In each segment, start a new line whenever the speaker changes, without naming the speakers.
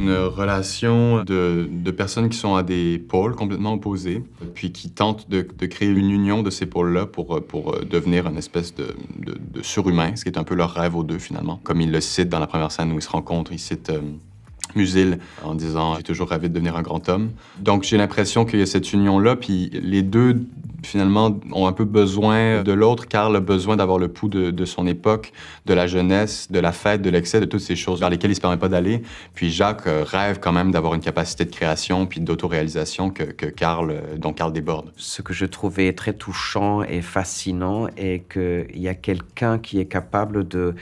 une relation de personnes qui sont à des pôles complètement opposés, puis qui tentent de créer une union de ces pôles-là pour devenir une espèce de surhumain, ce qui est un peu leur rêve aux deux, finalement. Comme ils le citent dans la première scène où ils se rencontrent, ils citent Musil en disant « J'ai toujours rêvé de devenir un grand homme ». Donc j'ai l'impression qu'il y a cette union-là, puis les deux, finalement, ont un peu besoin de l'autre. Karl a besoin d'avoir le pouls de son époque, de la jeunesse, de la fête, de l'excès, de toutes ces choses vers lesquelles il se permet pas d'aller. Puis Jacques rêve quand même d'avoir une capacité de création puis d'autoréalisation dont Karl déborde.
Ce que je trouvais très touchant et fascinant est qu'il y a quelqu'un qui est capable de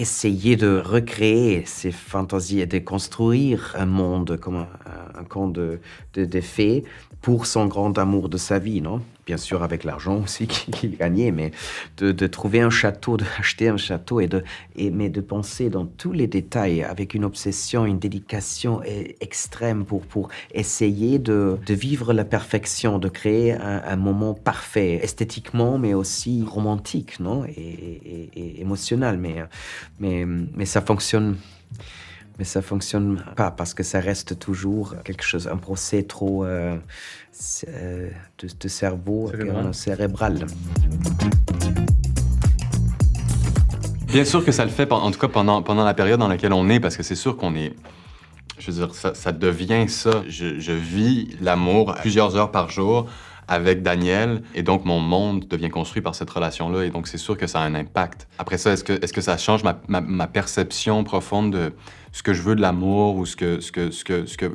essayer de recréer ces fantasies et de construire un monde comme un conte de fées pour son grand amour de sa vie, non? Bien sûr avec l'argent aussi qu'il gagnait, mais de trouver un château, d'acheter un château mais de penser dans tous les détails avec une obsession, une dédication extrême pour essayer de vivre la perfection, de créer un moment parfait, esthétiquement, mais aussi romantique, non? Et émotionnel, mais ça fonctionne. Mais ça fonctionne pas parce que ça reste toujours quelque chose, un procès trop de cerveau cérébral.
Bien sûr que ça le fait, en tout cas pendant la période dans laquelle on est, parce que c'est sûr qu'on est... Je veux dire, ça devient ça. Je vis l'amour plusieurs heures par jour avec Daniel, et donc mon monde devient construit par cette relation-là, et donc c'est sûr que ça a un impact. Après ça, est-ce que ça change ma perception profonde de ce que je veux de l'amour, ou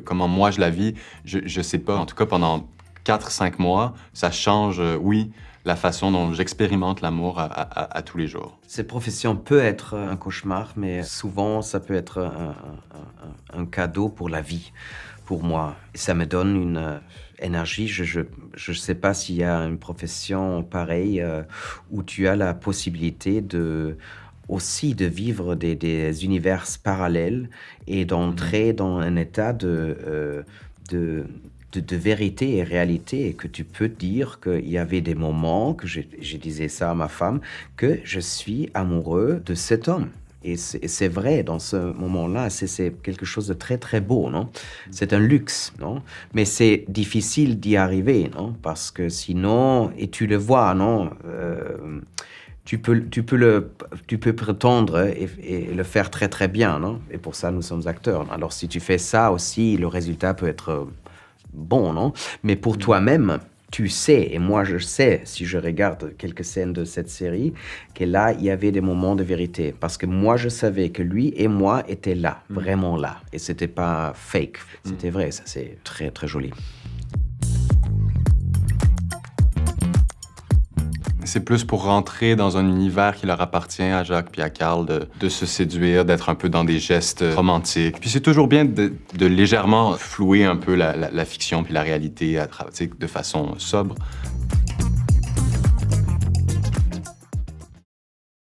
comment moi je la vis? Je sais pas. En tout cas, pendant 4-5 mois, ça change, oui, la façon dont j'expérimente l'amour à tous les jours.
Cette profession peut être un cauchemar, mais souvent ça peut être un cadeau pour la vie, pour moi. Et ça me donne une énergie. Je sais pas s'il y a une profession pareille où tu as la possibilité aussi de vivre des univers parallèles et d'entrer dans un état de vérité et réalité, et que tu peux dire qu'il y avait des moments, que je disais ça à ma femme, que je suis amoureux de cet homme. Et c'est vrai, dans ce moment-là, c'est quelque chose de très, très beau, non? C'est un luxe, non? Mais c'est difficile d'y arriver, non? Parce que sinon, et tu le vois, non? Tu peux prétendre et le faire très, très bien, non? Et pour ça, nous sommes acteurs. Alors, si tu fais ça aussi, le résultat peut être bon, non? Mais pour toi-même, tu sais, et moi je sais, si je regarde quelques scènes de cette série, que là, il y avait des moments de vérité. Parce que moi, je savais que lui et moi étaient là, vraiment là. Et c'était pas fake, c'était vrai. Ça, c'est très, très joli.
C'est plus pour rentrer dans un univers qui leur appartient à Jacques puis à Karl, de se séduire, d'être un peu dans des gestes romantiques. Puis c'est toujours bien de légèrement flouer un peu la fiction puis la réalité de façon sobre.